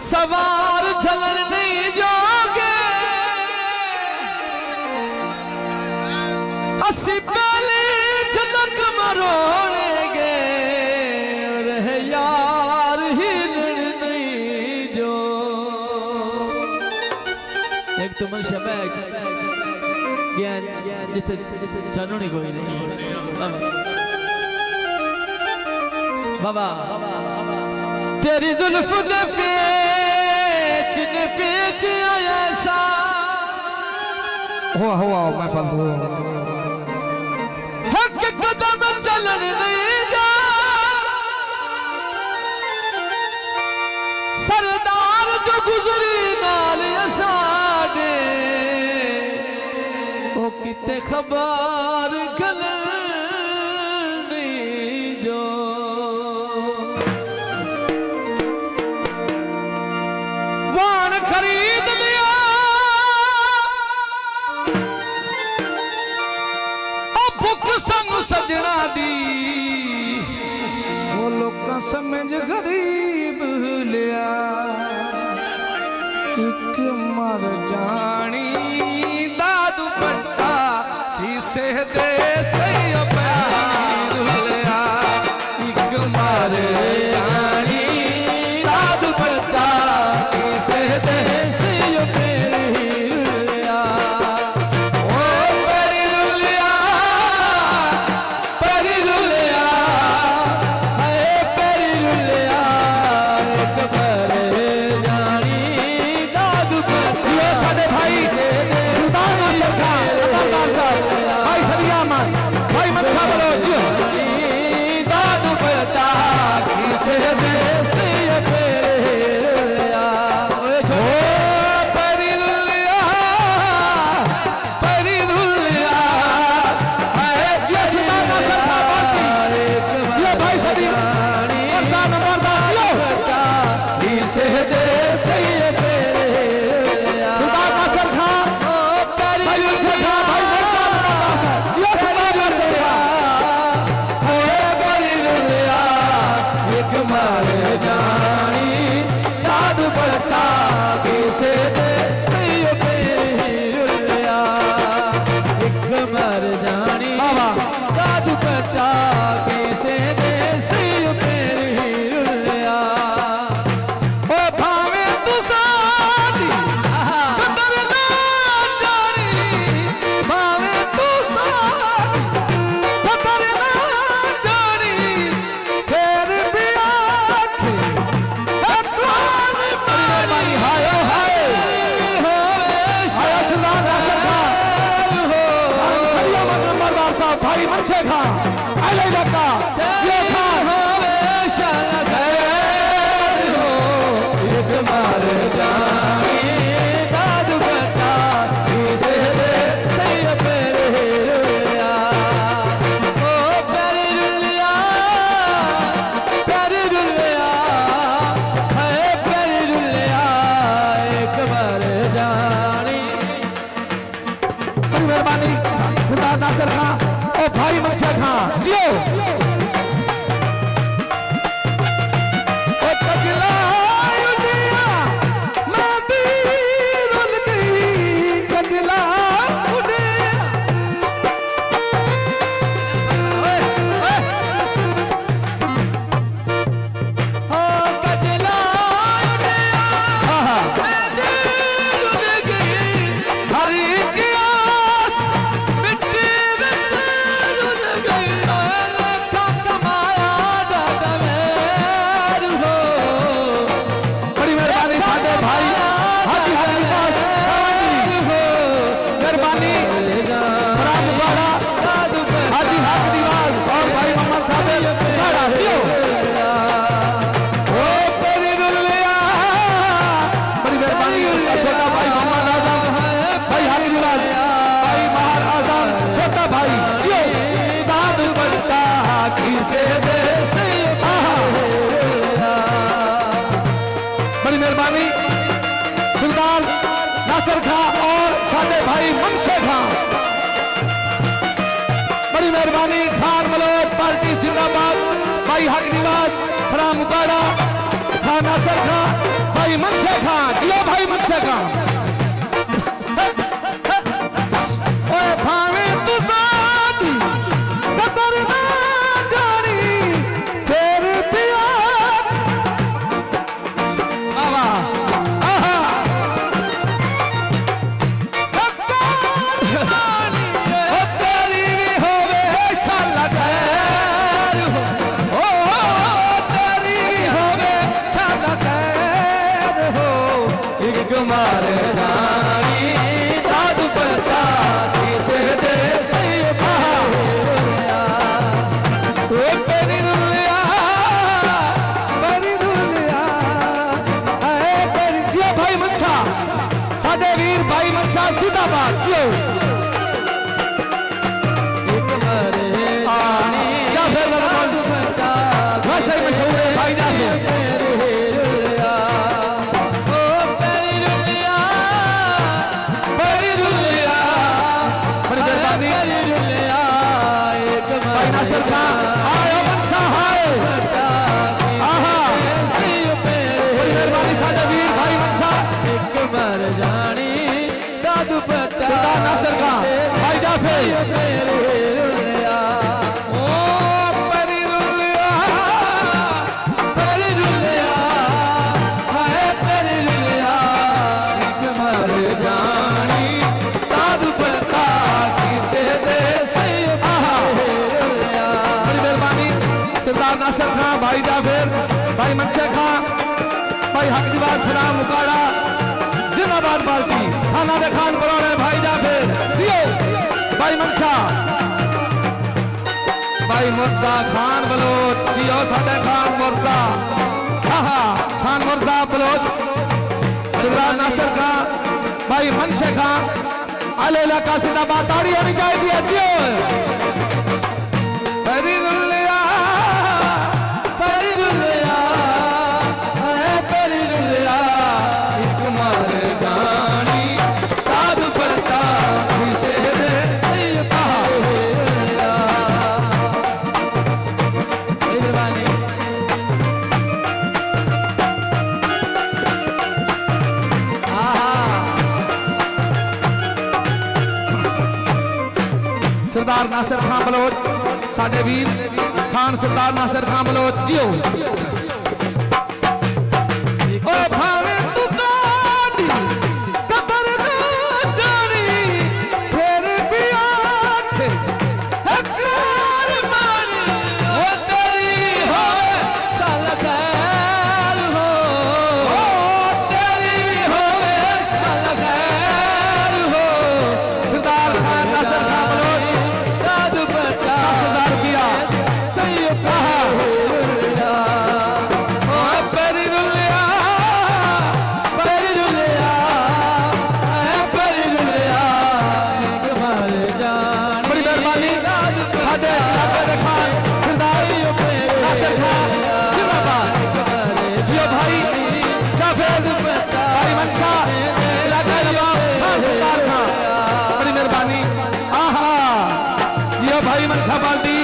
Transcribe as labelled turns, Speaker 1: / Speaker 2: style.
Speaker 1: सवार झलन नहीं जोगे असी पहले जनक मरोड़ेंगे रहे यार हिलन नहीं जो एक तो मन शबैक ज्ञान जिथे जानूनी कोई नहीं बाबा तेरी जुल्फ दे पेच ने पेच आया सा
Speaker 2: हुआ मैं फंदू
Speaker 1: हक कदम चलन नहीं जा सरदार जो गुजरी नाल साडे ओ किते खबर गलन नहीं जो खरीद लिया भुख संग सजना दी
Speaker 2: वो लोग समझ गरीब लिया एक मर जानी दादू पट्टा किसे दे सही प्यार लिया एक मर जानी दादू पट्टा किसे दे
Speaker 1: भाई मनशा खां जियो भाई हक निवाज खरा मुकाड़ा खाना सरखा भाई मनशा खां जियो भाई मनशा खां
Speaker 2: ओए भावे तू सादी कदर ना जानी फिर पिया
Speaker 1: आवा आहा
Speaker 2: ओ तेरी भी होवे शाला खैर हो ओ तेरी भी होवे शाला खैर हो
Speaker 1: एक कुमार रानी दाद पता किसे दे से
Speaker 2: ओ तेरी दुनिया ऐ तेरी
Speaker 1: जियो भाई मनशा साडे वीर भाई मनशा जिंदाबाद जियो क्या फिर वैसे ही मशहूर है भाई जाफर बड़ी मेहरबानी भाई नासिर खां आयो मनशा हाय आहा बड़ी मेहरबानी साडे वीर भाई मनशा सरदार नासिर खां भाई जाफर
Speaker 2: ओ परी रुलिया हाय परी रुलिया
Speaker 1: मर जानी दाद पता किसे दे से आहा बड़ी मेहरबानी सरदार नासिर खां भाई जाफर भाई मनशा खां भाई हकदीवार खुदा मुकाड़ा जिंदाबाद पार्टी खाना दे खान बरौने भाई जाफर जियो भाई मनशा भाई मुर्दा खान बलोच जियो साडे खान मुर्दा आहा खान मुर्दा बलोच सरदार नासिर खां भाई मनशा खां आले इलाका जिंदाबाद ताड़ी होनी चाहिए जियो
Speaker 2: परी रुलिया हाय परी रुलिया
Speaker 1: मर जानी दाद पता किसे दे सरदार नासिर खां बलोच साडे वीर खान सरदार नासिर खां बलोच जियो
Speaker 2: ओ भावे तू सादी कदर ना जानी फिर पिया हकार मानी ओ तेरी होवे शाला खैर हो ओ तेरी भी होवे शाला खैर हो
Speaker 1: सरदार खान नासिर खां बलोच
Speaker 2: दाद पता
Speaker 1: 10,000 किया
Speaker 2: सही कहा ओ परी रुलिया
Speaker 1: बड़ी मेहरबानी साडे इलाके दे खान सरदार नासिर खां जिंदाबाद जियो भाई जाफर भाई मनशा इलाका नवाब खान सरदार खां बड़ी मेहरबानी आहा जियो भाई मनशा पार्टी